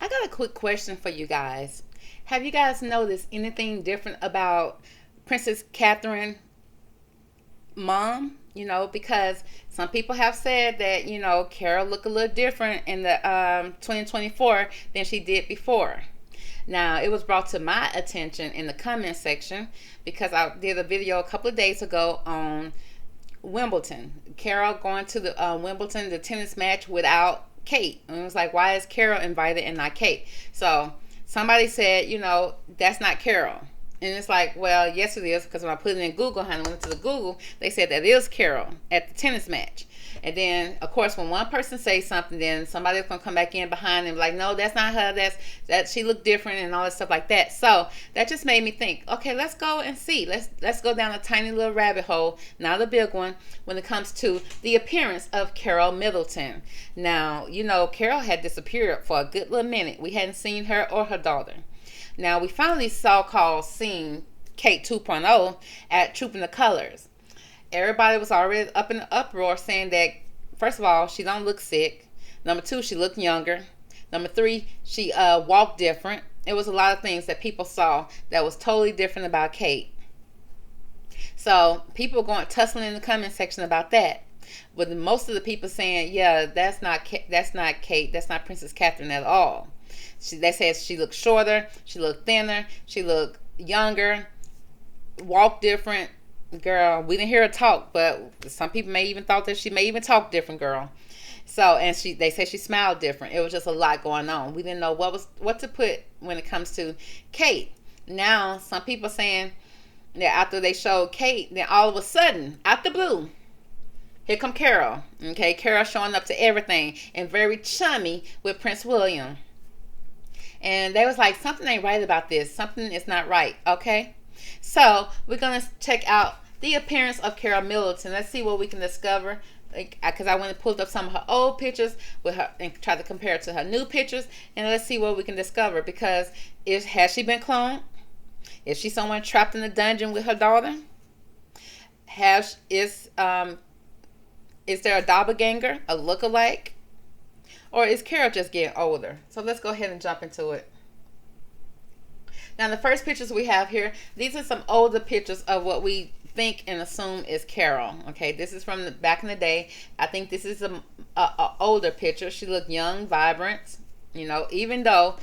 I got a quick question for you guys. Have you guys noticed anything different about Princess Catherine mom? Because some people have said that, Carol looked a little different in the 2024 than she did before. Now, it was brought to my attention in the comment section because I did a video a couple of days ago on Wimbledon. Carol going to the Wimbledon, the tennis match without Kate. And it was like, why is Carol invited and not Kate? So somebody said, that's not Carol. And it's like, well, yes, it is, because when I put it in Google, honey, went to the Google, they said that is Carol at the tennis match. And then, of course, when one person says something, then somebody's gonna come back in behind them, like, no, that's not her. That she looked different and all that stuff like that. So that just made me think, okay, let's go and see. Let's go down a tiny little rabbit hole, not a big one, when it comes to the appearance of Carole Middleton. Now, Carol had disappeared for a good little minute. We hadn't seen her or her daughter. Now, we finally so-called seen Kate 2.0 at Trooping the Colors. Everybody was already up in the uproar saying that, first of all, she don't look sick. Number two, she looked younger. Number three, she walked different. It was a lot of things that people saw that was totally different about Kate. So people going tussling in the comment section about that. But most of the people saying, yeah, that's not Kate, that's not Princess Catherine at all. They said she looked shorter, she looked thinner, she looked younger, walked different. Girl, we didn't hear her talk, but some people may even thought that she may even talk different, girl. So, and they said she smiled different. It was just a lot going on. We didn't know what to put when it comes to Kate. Now, some people saying that after they showed Kate, then all of a sudden, out the blue, here come Carol. Okay, Carol showing up to everything and very chummy with Prince William. And they was like, something ain't right about this. Something is not right. Okay. So we're gonna check out the appearance of Carole Middleton. Let's see what we can discover. Because I went and pulled up some of her old pictures with her and tried to compare it to her new pictures, and let's see what we can discover. Because has she been cloned? Is she someone trapped in a dungeon with her daughter? Is there a doppelganger, a lookalike? Or is Carol just getting older? So let's go ahead and jump into it. Now, the first pictures we have here, these are some older pictures of what we think and assume is Carol. Okay, this is from back in the day. I think this is a older picture. She looked young, vibrant, even though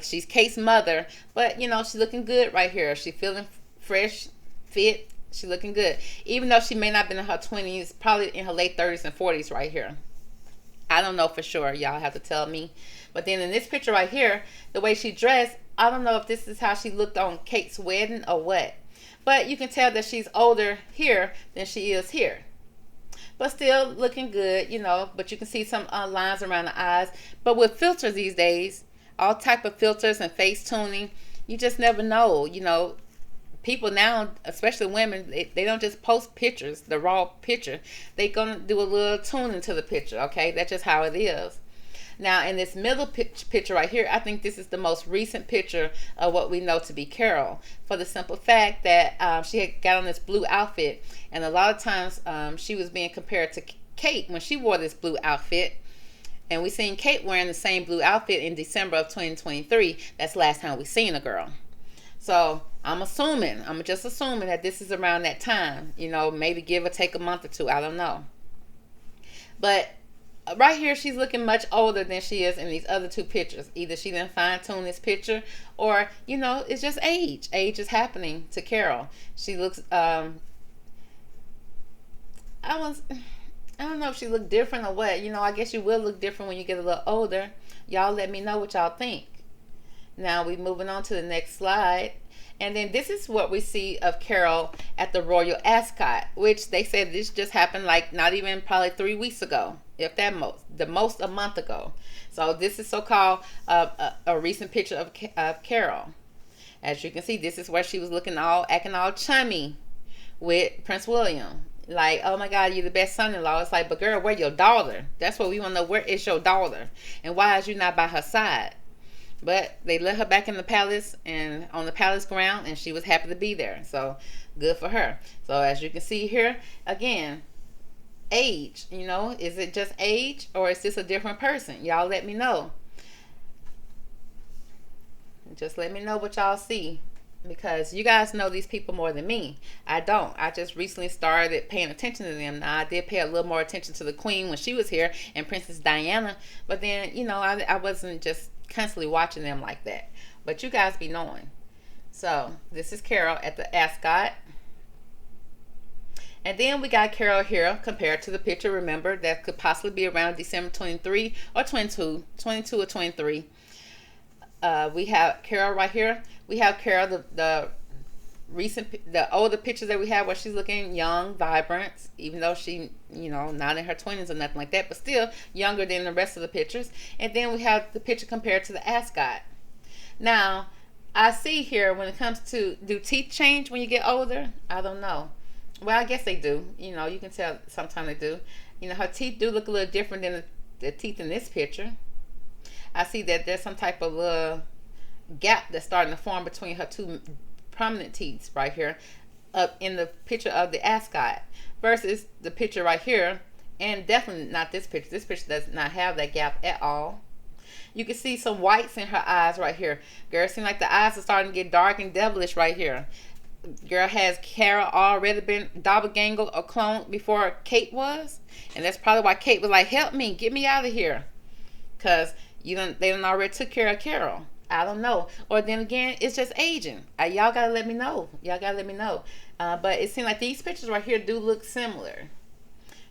she's Kate's mother. But, she's looking good right here. She's feeling fresh, fit. She's looking good. Even though she may not have been in her 20s, probably in her late 30s and 40s right here. I don't know for sure. Y'all have to tell me. But then in this picture right here, the way she dressed, I don't know if this is how she looked on Kate's wedding or what. But you can tell that she's older here than she is here. But still looking good, But you can see some lines around the eyes. But with filters these days, all type of filters and face tuning, you just never know, People now, especially women, they don't just post pictures, the raw picture. They gonna do a little tuning to the picture, okay? That's just how it is. Now, in this middle picture right here, I think this is the most recent picture of what we know to be Carol, for the simple fact that she had got on this blue outfit, and a lot of times she was being compared to Kate when she wore this blue outfit. And we seen Kate wearing the same blue outfit in December of 2023. That's the last time we seen a girl. So I'm just assuming that this is around that time, maybe give or take a month or two. I don't know. But right here, she's looking much older than she is in these other two pictures. Either she didn't fine tune this picture, or, it's just age. Age is happening to Carol. She looks, I don't know if she looked different or what. I guess you will look different when you get a little older. Y'all let me know what y'all think. Now we're moving on to the next slide. And then this is what we see of Carol at the Royal Ascot, which they said this just happened like not even probably 3 weeks ago, if that the most a month ago. So this is so-called a recent picture of Carol. As you can see, this is where she was acting all chummy with Prince William. Like, oh my God, you're the best son-in-law. It's like, but girl, where's your daughter? That's what we want to know. Where is your daughter? And why is you not by her side? But they let her back in the palace and on the palace ground, and she was happy to be there. So good for her. So as you can see here, again, age, is it just age, or is this a different person? Y'all let me know. Just let me know what y'all see, because you guys know these people more than me. I don't. I just recently started paying attention to them. Now, I did pay a little more attention to the Queen when she was here and Princess Diana, but then, you know, I wasn't just constantly watching them like that. But you guys be knowing. So, this is Carole at the Ascot. And then we got Carole here compared to the picture, remember, that could possibly be around December 23 or 22 or 23. We have Carole right here. We have Carole, the older pictures that we have where she's looking young, vibrant, even though she, you know, not in her 20s or nothing like that, but still younger than the rest of the pictures. And then we have the picture compared to the Ascot. Now, I see here when it comes to, do teeth change when you get older? I don't know. Well, I guess they do. You know, you can tell sometimes they do. You know, her teeth do look a little different than the teeth in this picture. I see that there's some type of little gap that's starting to form between her two prominent teeth right here up in the picture of the Ascot versus the picture right here, and definitely not this picture. This picture does not have that gap at all. You can see some whites in her eyes right here. Girl, it seems like the eyes are starting to get dark and devilish right here. Girl, has Carole already been doppelganger or cloned before Kate was? And that's probably why Kate was like, help me, get me out of here. Because they done already took care of Carole. I don't know. Or then again, it's just aging. Y'all got to let me know. Y'all got to let me know. But it seems like these pictures right here do look similar.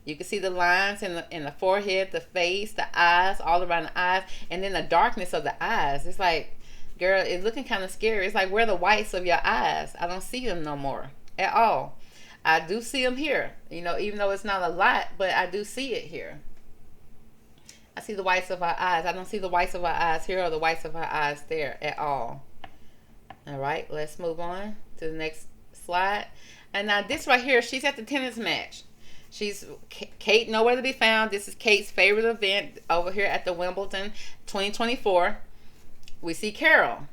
You can see the lines in the forehead, the face, the eyes, all around the eyes. And then the darkness of the eyes. It's like, girl, it's looking kind of scary. It's like, where are the whites of your eyes? I don't see them no more at all. I do see them here, you know, even though it's not a lot, but I do see it here. I see the whites of her eyes. I don't see the whites of her eyes here or the whites of her eyes there at all. All right, let's move on to the next slide. And now this right here, she's at the tennis match. Kate nowhere to be found. This is Kate's favorite event over here at the Wimbledon 2024. We see Carole.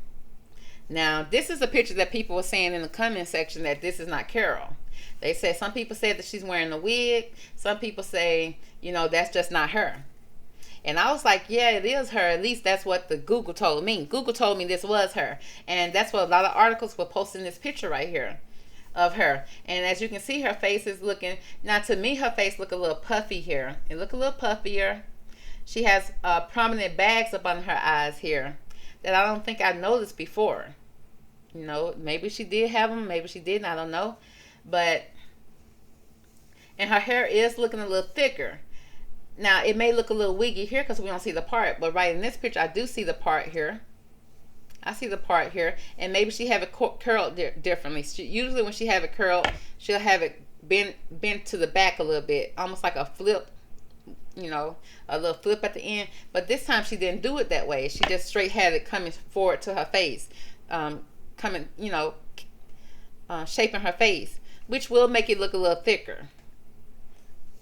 Now, this is a picture that people were saying in the comment section that this is not Carole. They said, some people said that she's wearing a wig. Some people say, you know, that's just not her. And I was like, yeah, it is her. At least that's what the Google told me. Google told me this was her. And that's what a lot of articles were posting this picture right here of her. And as you can see, her face is looking, now to me, her face look a little puffy here. It look a little puffier. She has prominent bags up on her eyes here that I don't think I noticed before. You know, maybe she did have them, maybe she didn't, I don't know. But, and her hair is looking a little thicker. Now, it may look a little wiggy here because we don't see the part, but right in this picture, I do see the part here. I see the part here, and maybe she have it curled differently. Usually when she have it curled, she'll have it bent to the back a little bit, almost like a flip. You know, a little flip at the end. But this time she didn't do it that way. She just straight had it coming forward to her face. Coming, you know, shaping her face. Which will make it look a little thicker.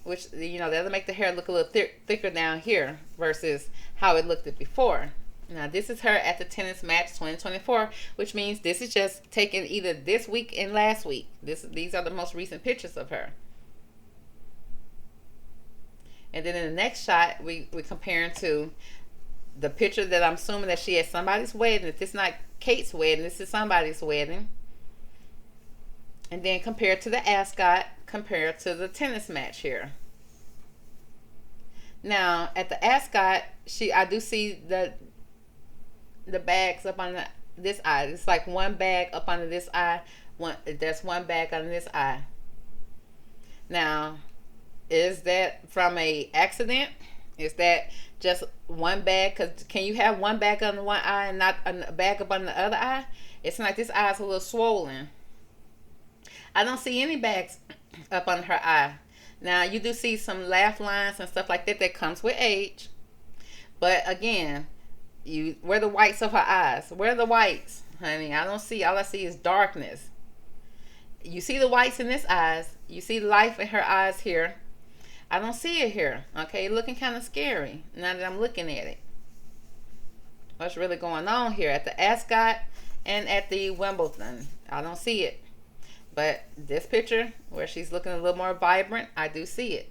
Which, you know, that'll make the hair look a little thicker down here versus how it looked before. Now, this is her at the tennis match 2024. Which means this is just taken either this week and last week. These are the most recent pictures of her. And then in the next shot, we're comparing to the picture that I'm assuming that she had somebody's wedding. If this is not Kate's wedding, this is somebody's wedding. And then compared to the Ascot, compared to the tennis match here. Now, at the Ascot, I do see the bags up on this eye. It's like one bag up under this eye. There's one bag under this eye. Now, is that from a accident? Is that just one bag? Because can you have one bag under one eye and not a bag up on the other eye? It's like this eye is a little swollen. I don't see any bags up on her eye. Now, you do see some laugh lines and stuff like that that comes with age. But again, where are the whites of her eyes? Where are the whites? Honey, I don't see. All I see is darkness. You see the whites in this eyes. You see life in her eyes here. I don't see it here. Okay, looking kind of scary now that I'm looking at it. What's really going on here at the Ascot and at the Wimbledon? I don't see it. But this picture where she's looking a little more vibrant, I do see it.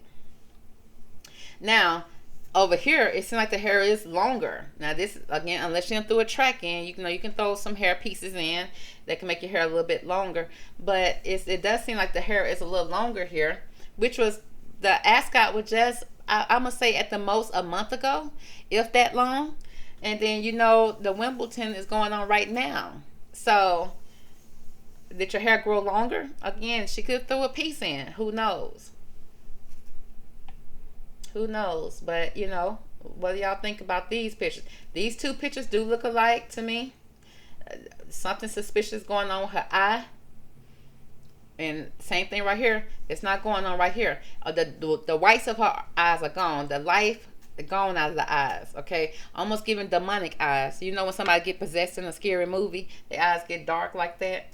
Now, over here, it seems like the hair is longer. Now this, again, unless you threw a track in, you can throw some hair pieces in that can make your hair a little bit longer. But it does seem like the hair is a little longer here, which was the ascot was just, I'm gonna say at the most a month ago, if that long. And then the Wimbledon is going on right now. So did your hair grow longer? Again, she could throw a piece in. Who knows? Who knows? But what do y'all think about these pictures? These two pictures do look alike to me. Something suspicious going on with her eye. And same thing right here. It's not going on right here. The whites of her eyes are gone. The life gone out of the eyes. Okay, almost giving demonic eyes. When somebody get possessed in a scary movie, their eyes get dark like that.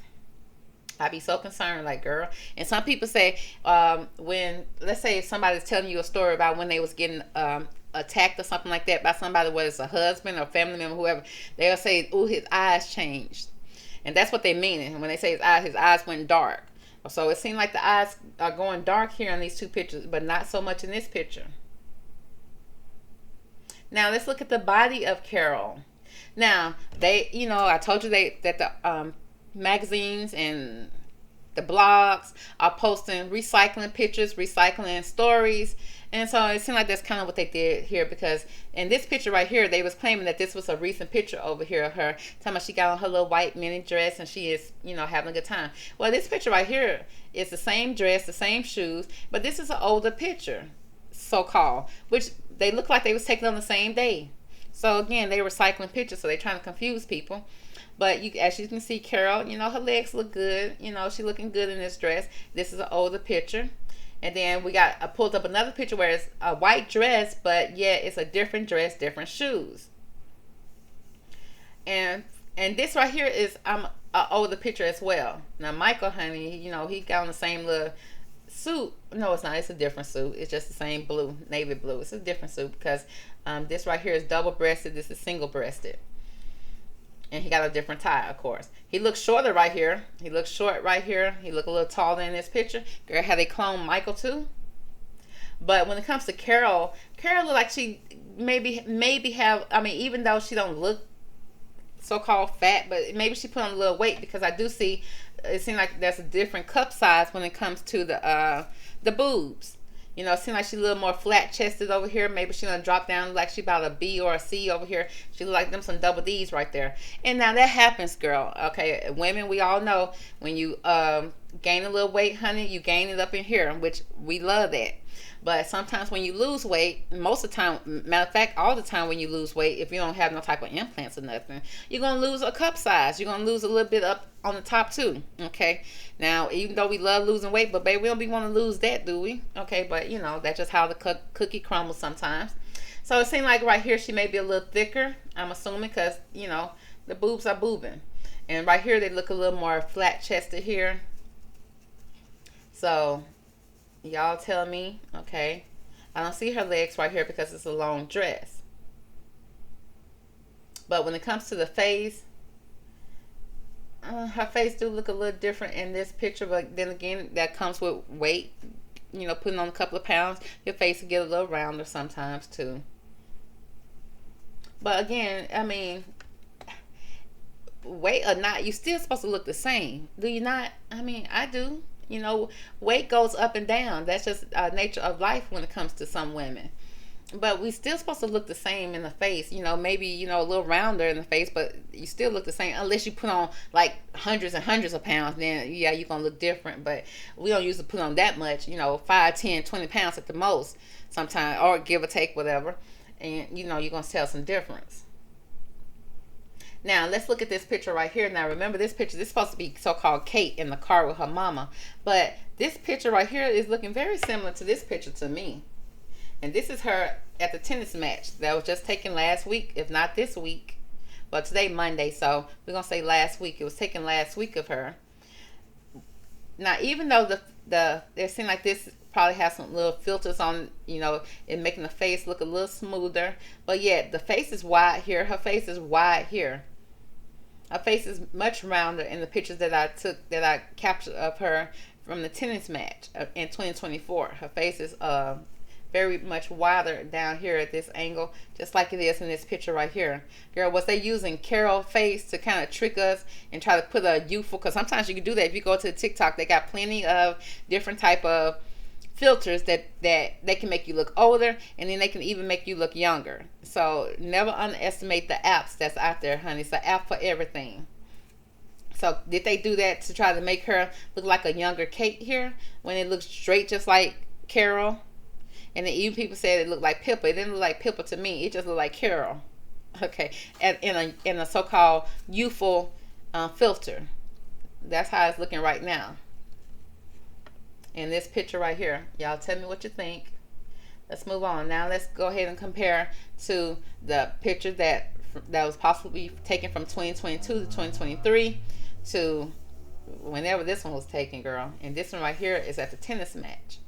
I'd be so concerned, like, girl. And some people say, when, let's say if somebody's telling you a story about when they was getting attacked or something like that by somebody, whether it's a husband or family member, whoever, they'll say, "Ooh, his eyes changed," and that's what they mean. And when they say his eyes went dark. So it seemed like the eyes are going dark here in these two pictures, but not so much in this picture. Now let's look at the body of Carole. Now I told you that the magazines and the blogs are posting recycling pictures, recycling stories, and so it seemed like that's kind of what they did here, because in this picture right here, they was claiming that this was a recent picture over here of her, talking about she got on her little white mini dress and she is having a good time. Well, this picture right here is the same dress, the same shoes, but this is an older picture, so-called, which they look like they was taken on the same day. So again, they recycling pictures, so they're trying to confuse people. But as you can see, Carole, her legs look good. She looking good in this dress. This is an older picture. And then I pulled up another picture where it's a white dress, but yet it's a different dress, different shoes. And this right here is an older picture as well. Now Michael, honey, he got on the same little suit. No, it's not. It's a different suit. It's just the same blue, navy blue. It's a different suit because this right here is double-breasted. This is single-breasted. And he got a different tie, of course. He looks shorter right here. He looks short right here. He look a little taller in this picture. Girl, how they clone Michael too. But when it comes to Carole look like she maybe have, even though she don't look so-called fat, but maybe she put on a little weight, because I do see, it seems like there's a different cup size when it comes to the boobs. It seems like she's a little more flat chested over here. Maybe she's gonna drop down like she about a B or a C over here. She look like them some double D's right there. And now that happens, girl. Okay, women, we all know when you gain a little weight, honey, you gain it up in here, which we love that. But sometimes when you lose weight, most of the time, matter of fact, all the time when you lose weight, if you don't have no type of implants or nothing, you're going to lose a cup size. You're going to lose a little bit up on the top too, okay? Now, even though we love losing weight, but baby, we don't be want to lose that, do we? Okay, but that's just how the cookie crumbles sometimes. So it seems like right here she may be a little thicker, I'm assuming, because, the boobs are boobing. And right here they look a little more flat chested here. So y'all tell me, okay? I don't see her legs right here because it's a long dress. But when it comes to the face, her face do look a little different in this picture. But then again, that comes with weight. Putting on a couple of pounds, your face will get a little rounder sometimes too. But again, weight or not, you still supposed to look the same. Do you not? I do. Weight goes up and down. That's just nature of life when it comes to some women. But we still supposed to look the same in the face. Maybe, a little rounder in the face, but you still look the same unless you put on like hundreds and hundreds of pounds. Then, yeah, you're going to look different. But we don't usually put on that much, 5, 10, 20 pounds at the most sometimes, or give or take, whatever. And, you're going to tell some difference. Now, let's look at this picture right here. Now, remember this picture, this is supposed to be so-called Kate in the car with her mama. But this picture right here is looking very similar to this picture to me. And this is her at the tennis match that was just taken last week, if not this week. But today, Monday, so we're going to say last week. It was taken last week of her. Now, even though it seemed like this probably has some little filters on, it making the face look a little smoother. But yet, the face is wide here. Her face is wide here. Her face is much rounder in the pictures that I captured of her from the tennis match in 2024. Her face is very much wider down here at this angle, just like it is in this picture right here. Girl, was they using Carole face to kind of trick us and try to put a youthful, because sometimes you can do that. If you go to TikTok, they got plenty of different type of filters that they can make you look older, and then they can even make you look younger. So never underestimate the apps that's out there, honey. It's an app for everything. So did they do that to try to make her look like a younger Kate here when it looks straight just like Carole? And then even people said it looked like Pippa. It didn't look like Pippa to me. It just looked like Carole. Okay, and in a so-called youthful filter. That's how it's looking right now. In this picture right here, y'all tell me what you think. Let's move on. Now let's go ahead and compare to the picture that was possibly taken from 2022 to 2023 to whenever this one was taken, girl. And this one right here is at the tennis match.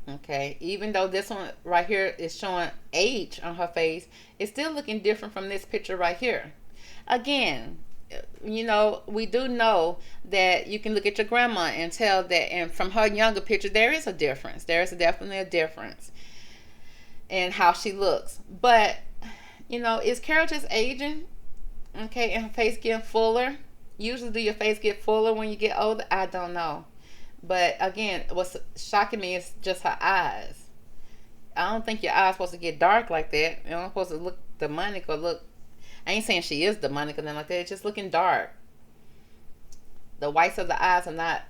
Okay, even though this one right here is showing age on her face, it's still looking different from this picture right here. Again, you know, we do know that you can look at your grandma and tell that, and from her younger picture, there is a difference. There is definitely a difference in how she looks. But, you know, is Carole just aging? Okay, and her face getting fuller? Usually do your face get fuller when you get older? I don't know. But again, what's shocking me is just her eyes. I don't think your eyes supposed to get dark like that. You're not supposed to look demonic or look, I ain't saying she is demonic or nothing like that. It's just looking dark. The whites of the eyes are not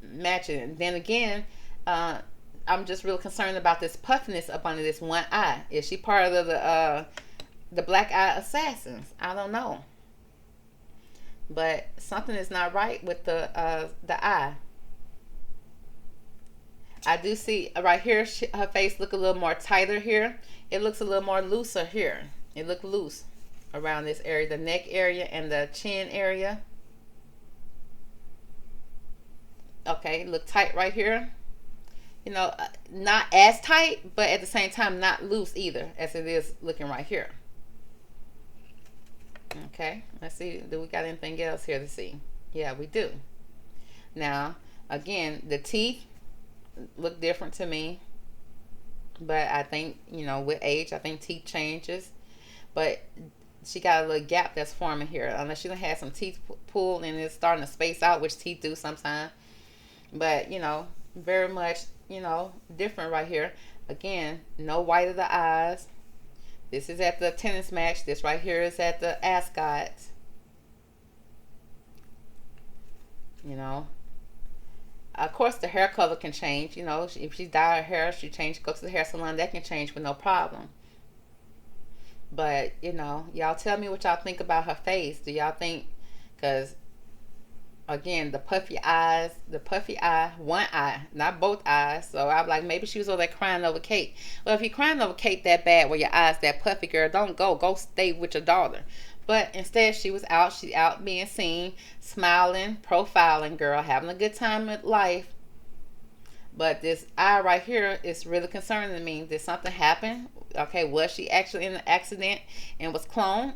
matching. And then again, I'm just real concerned about this puffiness up under this one eye. Is she part of the black eye assassins? I don't know. But something is not right with the eye. I do see right here, her face look a little more tighter here. It looks a little more looser here. It look loose around this area, the neck area and the chin area. Okay, look tight right here. You know, not as tight, but at the same time not loose either, as it is looking right here. Okay, let's see, do we got anything else here to see? Yeah, we do. Now, again, the teeth look different to me, but I think, you know, with age, I think teeth changes. But she got a little gap that's forming here, unless she done had some teeth pulled and it's starting to space out, which teeth do sometimes. But, you know, very much, you know, different right here. Again, no white of the eyes. This is at the tennis match. This right here is at the Ascot. You know, of course, the hair color can change. You know, if she dye her hair, she go to the hair salon, that can change with no problem. But, you know, y'all tell me what y'all think about her face. Do y'all think, because, again, the puffy eyes, one eye, not both eyes. So I'm like, maybe she was over there crying over Kate. Well, if you're crying over Kate that bad with your eyes that puffy, girl, don't go. Go stay with your daughter. But instead, she out being seen, smiling, profiling, girl, having a good time with life. But this eye right here is really concerning to me. Did something happen? Okay, was she actually in an accident and was cloned?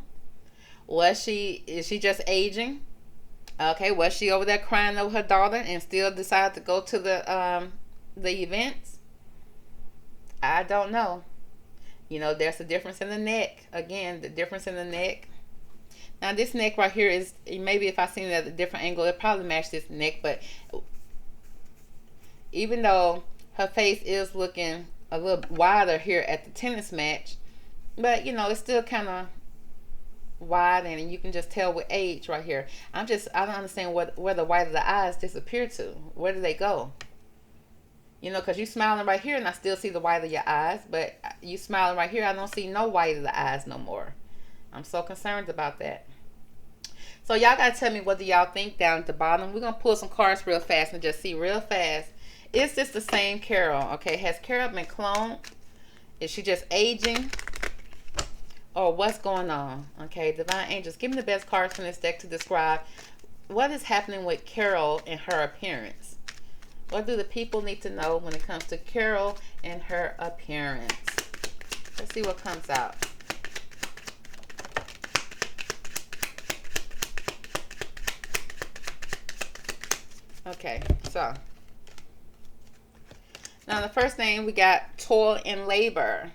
Is she just aging? Okay, was she over there crying over her daughter and still decided to go to the events? I don't know. You know, there's a difference in the neck. Again, the difference in the neck. Now this neck right here is, maybe if I seen it at a different angle, it probably matched this neck. But even though her face is looking a little wider here at the tennis match, but you know, it's still kind of wide, and you can just tell with age right here. I don't understand where the white of the eyes disappear to. Where do they go? You know, because you smiling right here and I still see the white of your eyes, but you smiling right here, I don't see no white of the eyes no more. I'm so concerned about that. So y'all gotta tell me, what do y'all think down at the bottom? We're gonna pull some cards real fast and just see real fast. Is this the same Carole? Okay, has Carole been cloned? Is she just aging? Or what's going on? Okay, Divine Angels, give me the best cards from this deck to describe what is happening with Carole and her appearance. What do the people need to know when it comes to Carole and her appearance? Let's see what comes out. Okay, so Now, the first thing we got toil and labor.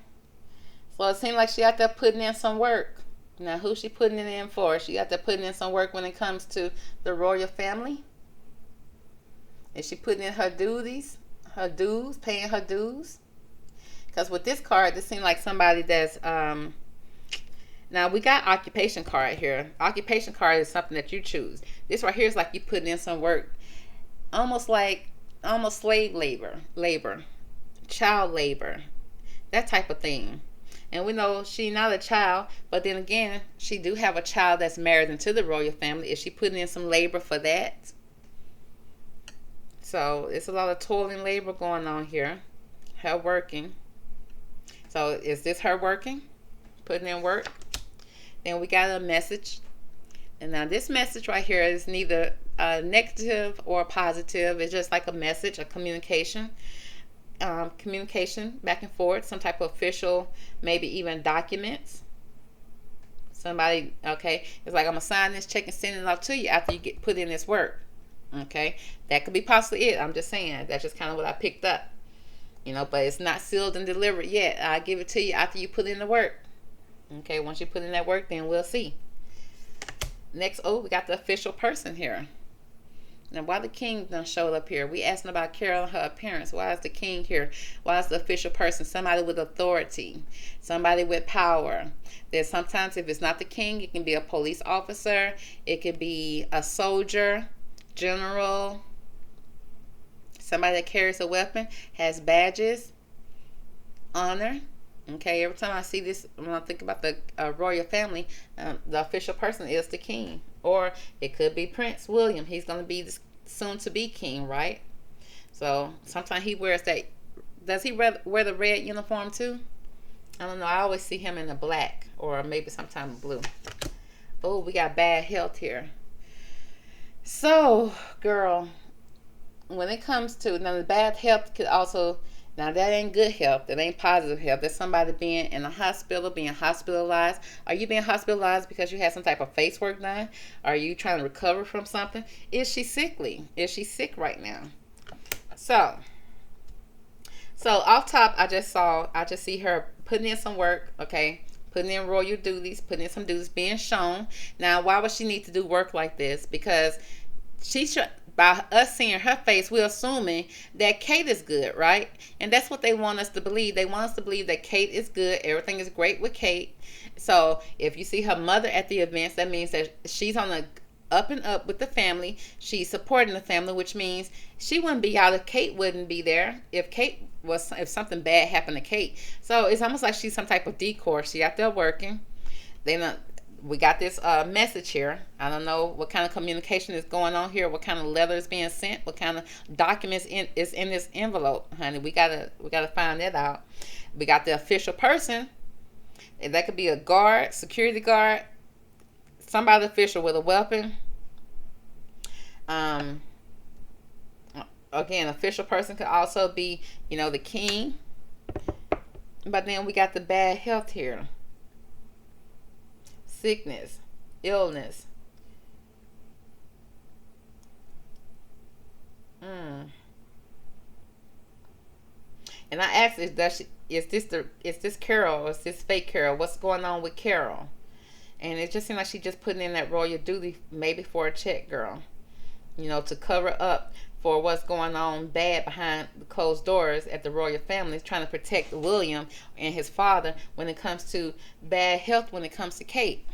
So it seems like she out there putting in some work. Now, who's she putting it in for? She out there putting in some work when it comes to the royal family. Is she putting in her duties, her dues, paying her dues? Because with this card, this seems like somebody that's now we got occupation card here. Occupation card is something that you choose. This right here is like you putting in some work, almost slave labor, child labor, that type of thing. And we know she's not a child, but then again, she do have a child that's married into the royal family. Is she putting in some labor for that? So it's a lot of toil and labor going on here. Her working. So is this her working? Putting in work? Then we got a message. And now this message right here is neither negative or positive. It's just like a message, a communication. Communication back and forth. Some type of official, maybe even documents. Somebody, okay. It's like I'm going to sign this check and send it off to you after you get put in this work. Okay. That could be possibly it. I'm just saying. That's just kind of what I picked up. You know, but it's not sealed and delivered yet. I'll give it to you after you put in the work. Okay, once you put in that work, then we'll see. Next, we got the official person here. Now, why the king done showed up here? We asking about Carole and her appearance. Why is the king here? Why is the official person? Somebody with authority. Somebody with power. There's sometimes, if it's not the king, it can be a police officer. It could be a soldier, general, somebody that carries a weapon, has badges, honor. Okay, every time I see this, when I think about the royal family, the official person is the king. Or it could be Prince William. He's going to be the soon-to-be king, right? So sometimes he wears that. Does he wear the red uniform too? I don't know. I always see him in the black or maybe sometimes blue. Oh, we got bad health here. So, girl, when it comes to, now the bad health could also, now that ain't good health, that ain't positive health. That's somebody being in a hospital, being hospitalized. Are you being hospitalized because you had some type of face work done? Are you trying to recover from something? Is she sickly? Is she sick right now? So off top, I just see her putting in some work, okay? Putting in royal duties, putting in some duties, being shown. Now, why would she need to do work like this? Because she should, by us seeing her face, we're assuming that Kate is good, right? And that's what they want us to believe. They want us to believe that Kate is good. Everything is great with Kate. So if you see her mother at the events, that means that she's on the up and up with the family. She's supporting the family, which means she wouldn't be out if Kate wouldn't be there. If something bad happened to Kate. So it's almost like she's some type of decor. She out there working. We got this message here. I don't know what kind of communication is going on here, what kind of letter is being sent, what kind of documents is in this envelope, honey. We gotta find that out. We got the official person. And that could be a guard, security guard, somebody official with a weapon. Again, official person could also be, the king. But then we got the bad health here. Sickness, illness. And I asked, is this Carole or is this fake Carole? What's going on with Carole? And it just seemed like she just putting in that royal duty, maybe for a check, girl. To cover up for what's going on bad behind the closed doors at the royal family, trying to protect William and his father when it comes to bad health, when it comes to Kate.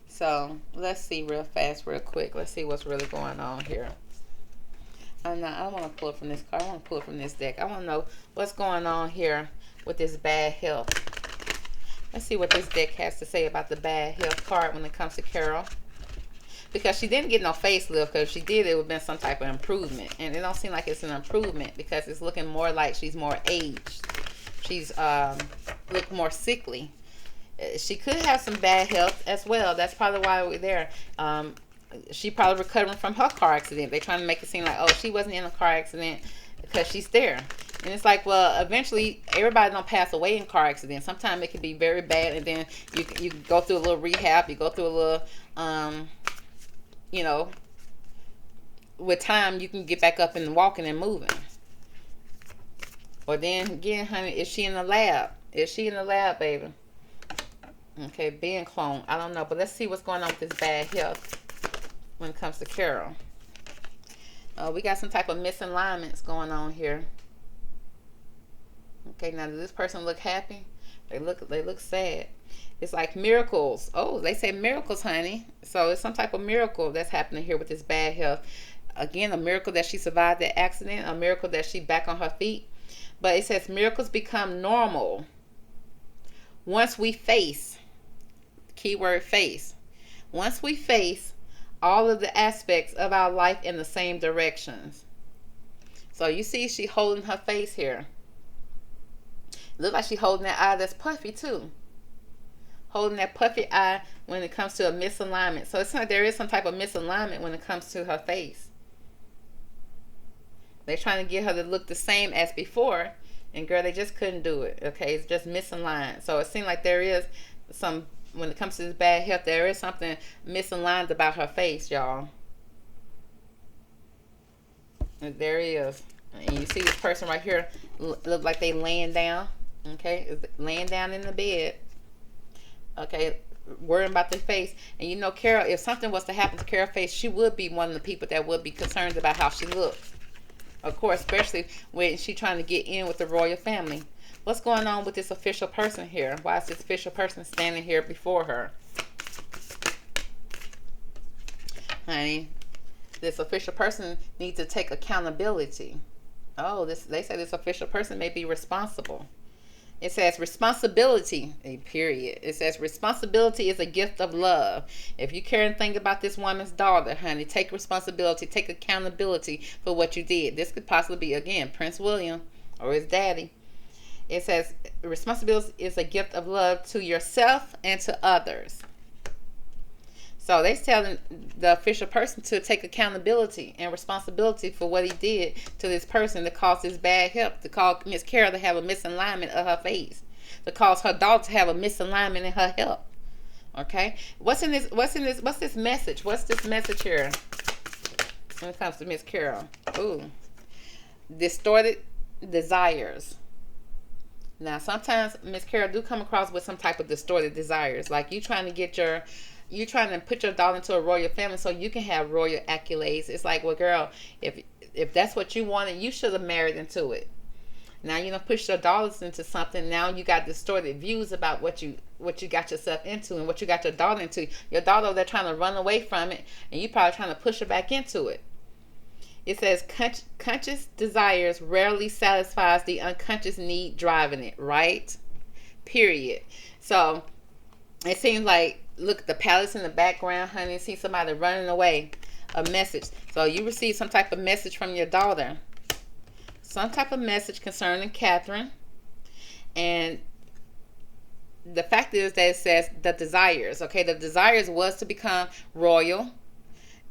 So let's see real fast, real quick. Let's see what's really going on here. I don't want to pull it from this card. I want to pull it from this deck. I want to know what's going on here with this bad health. Let's see what this deck has to say about the bad health card when it comes to Carole. Because she didn't get no facelift, because if she did, it would have been some type of improvement. And it don't seem like it's an improvement, because it's looking more like she's more aged. She's look more sickly. She could have some bad health as well. That's probably why we're there. She probably recovering from her car accident. They're trying to make it seem like, oh, she wasn't in a car accident because she's there. And it's like, well, eventually everybody don't pass away in car accidents. Sometimes it can be very bad, and then you go through a little rehab. You go through a little with time, you can get back up and walking and moving. Or then again, honey, is she in the lab? Is she in the lab, baby? Okay, being cloned. I don't know, but let's see what's going on with this bad health when it comes to Carole. We got some type of misalignments going on here. Okay, now does this person look happy? They look sad. It's like miracles. Oh, they say miracles, honey. So it's some type of miracle that's happening here with this bad health. Again, a miracle that she survived that accident, a miracle that she back on her feet. But it says miracles become normal once we face, keyword face, once we face all of the aspects of our life in the same directions. So you see she holding her face here. Look like she holding that eye that's puffy too. Holding that puffy eye when it comes to a misalignment. So it's like there is some type of misalignment when it comes to her face. They're trying to get her to look the same as before, and girl, they just couldn't do it. Okay, it's just misaligned. So it seems like there is some, when it comes to this bad health, there is something misaligned about her face, y'all. And there is. And you see this person right here look like they laying down. Okay, laying down in the bed. Okay, worrying about their face. And you know, Carole, if something was to happen to Carole's face, she would be one of the people that would be concerned about how she looks. Of course, especially when she's trying to get in with the royal family. What's going on with this official person here? Why is this official person standing here before her? Honey, this official person needs to take accountability. Oh, they say this official person may be responsible. It says responsibility, a period. It says responsibility is a gift of love. If you care anything about this woman's daughter, honey, take responsibility, take accountability for what you did. This could possibly be, again, Prince William or his daddy. It says responsibility is a gift of love to yourself and to others. So they're telling the official person to take accountability and responsibility for what he did to this person that caused this bad health, to cause Miss Carole to have a misalignment of her face, to cause her daughter to have a misalignment in her health. Okay, what's this message? What's this message here when it comes to Miss Carole? Ooh, distorted desires. Now, sometimes Miss Carole do come across with some type of distorted desires, like you trying to put your daughter into a royal family so you can have royal accolades. It's like, well, girl, if that's what you wanted, you should have married into it. Now you don't push your daughters into something. Now you got distorted views about what you got yourself into and what you got your daughter into. Your daughter, they're trying to run away from it, and you probably trying to push her back into it. It says conscious desires rarely satisfies the unconscious need driving it, right? Period. So it seems like, look, the palace in the background, honey. See somebody running away. A message. So you receive some type of message from your daughter. Some type of message concerning Catherine. And the fact is that it says the desires. Okay, the desires was to become royal.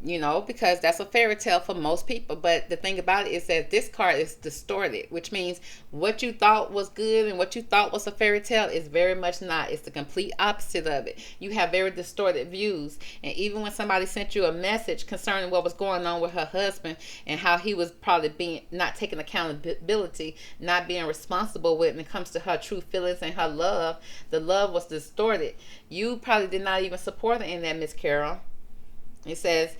You know, because that's a fairy tale for most people. But the thing about it is that this card is distorted, which means what you thought was good and what you thought was a fairy tale is very much not. It's the complete opposite of it. You have very distorted views. And even when somebody sent you a message concerning what was going on with her husband and how he was probably not taking accountability, not being responsible when it comes to her true feelings and her love, the love was distorted. You probably did not even support her in that, Miss Carole. It says,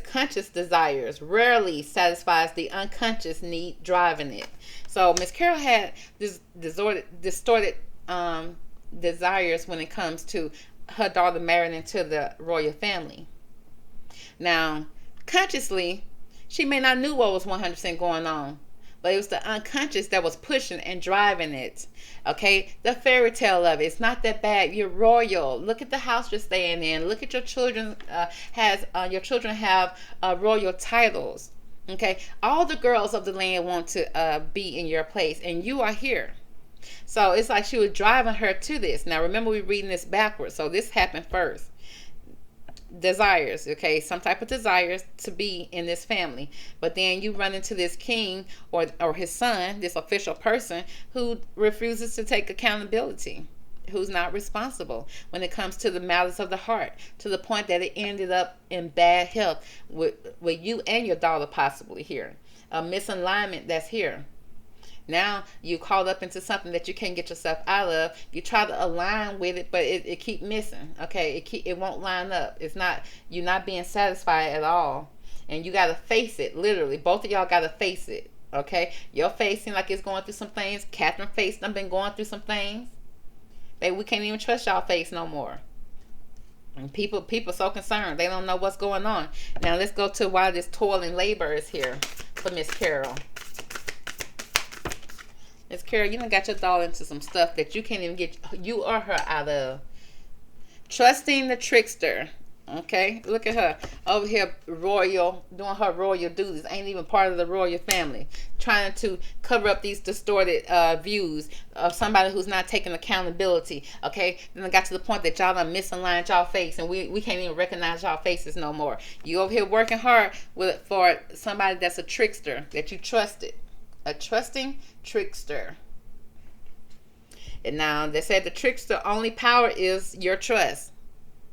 conscious desires rarely satisfies the unconscious need driving it. So Miss Carole had this distorted desires when it comes to her daughter marrying into the royal family. Now, consciously, she may not knew what was 100% going on, but it was the unconscious that was pushing and driving it. Okay, the fairy tale of it. It's not that bad. You're royal. Look at the house you're staying in. Look at your children. Your children have royal titles. Okay, all the girls of the land want to be in your place, and you are here. So it's like she was driving her to this. Now remember, we're reading this backwards, so this happened first. Desires, okay, some type of desires to be in this family, but then you run into this king or his son, this official person who refuses to take accountability. who's not responsible when it comes to the matters of the heart, to the point that it ended up in bad health with you and your daughter possibly here. A misalignment that's here. Now you caught up into something that you can't get yourself out of. You try to align with it, but it keep missing. Okay, it won't line up. It's not, you're not being satisfied at all, and you gotta face it. Literally, both of y'all gotta face it. Okay, your face seems like it's going through some things. Catherine's face done been going through some things. Baby, we can't even trust y'all face no more. And people so concerned. They don't know what's going on. Now let's go to why this toil and labor is here for Miss Carole. Miss Carole, you done got your daughter into some stuff that you can't even get you or her out of. Trusting the trickster. Okay, look at her over here, royal, doing her royal duties. Ain't even part of the royal family, trying to cover up these distorted views of somebody who's not taking accountability. Okay, then I got to the point that y'all done misaligned y'all face, and we can't even recognize y'all faces no more. You over here working hard for somebody that's a trickster that you trusted, a trusting trickster. And now they said the trickster only power is your trust,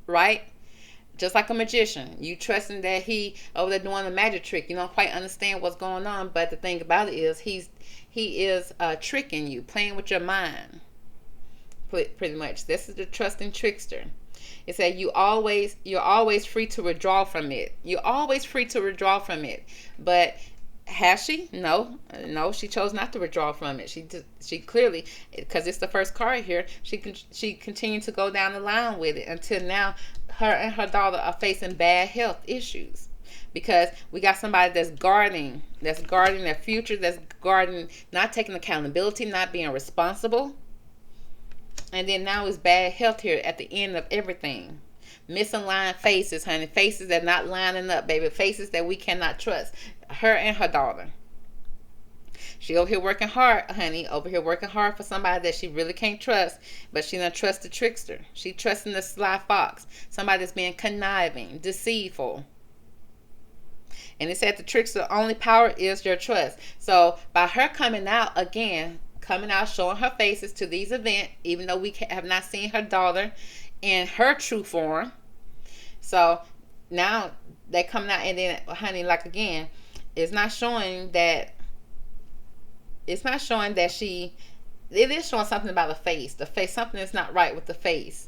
right? Just like a magician, you trusting that he over there doing a magic trick. You don't quite understand what's going on, but the thing about it is he is tricking you, playing with your mind. Pretty much, this is the trusting trickster. It said you're always free to withdraw from it. You're always free to withdraw from it, but has she? No, she chose not to withdraw from it. She clearly, because it's the first card here, she continued to go down the line with it until now. Her and her daughter are facing bad health issues because we got somebody that's guarding their future, that's guarding, not taking accountability, not being responsible, and then now it's bad health here at the end of everything. Misaligned faces, honey. Faces that not lining up, baby. Faces that we cannot trust. Her and her daughter. She over here working hard, honey. Over here working hard for somebody that she really can't trust. But she don't trust the trickster. She trusting the sly fox. Somebody that's being conniving, deceitful. And it said the trickster only power is your trust. So by her coming out again, showing her faces to these events, even though we have not seen her daughter in her true form. So now they coming out, and then, honey, like again, it's not showing that she, it is showing something about the face. The face, something is not right with the face.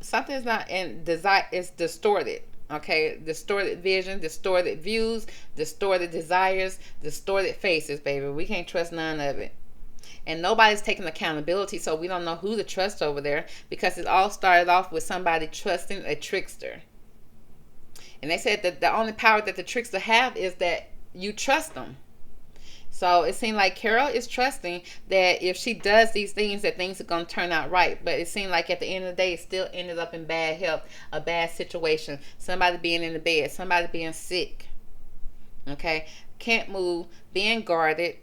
Something is not in desire, it's distorted. Okay, distorted vision, distorted views, distorted desires, distorted faces, baby. We can't trust none of it. And nobody's taking accountability, so we don't know who to trust over there, because it all started off with somebody trusting a trickster. And they said that the only power that the trickster have is that you trust them. So it seemed like Carole is trusting that if she does these things, that things are going to turn out right. But it seemed like at the end of the day, it still ended up in bad health, a bad situation. Somebody being in the bed, somebody being sick. Okay? Can't move, being guarded.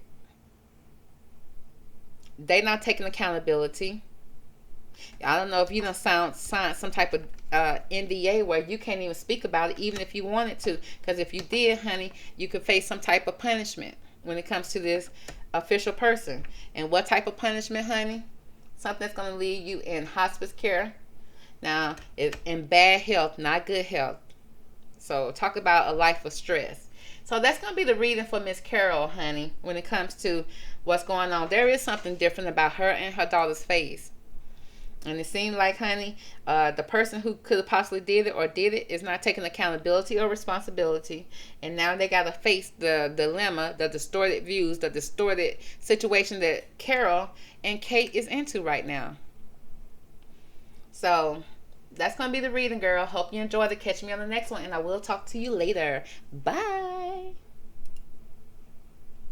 They not taking accountability. I don't know if you done signed some type of NDA where you can't even speak about it, even if you wanted to. Because if you did, honey, you could face some type of punishment when it comes to this official person. And what type of punishment, honey? Something that's going to leave you in hospice care. Now, it's in bad health, not good health. So talk about a life of stress. So that's going to be the reading for Miss Carole, honey, when it comes to what's going on. There is something different about her and her daughter's face. And it seemed like, honey, the person who could have possibly did it is not taking accountability or responsibility. And now they got to face the dilemma, the distorted views, the distorted situation that Carole and Kate is into right now. So that's going to be the reading, girl. Hope you enjoyed it. Catch me on the next one, and I will talk to you later. Bye.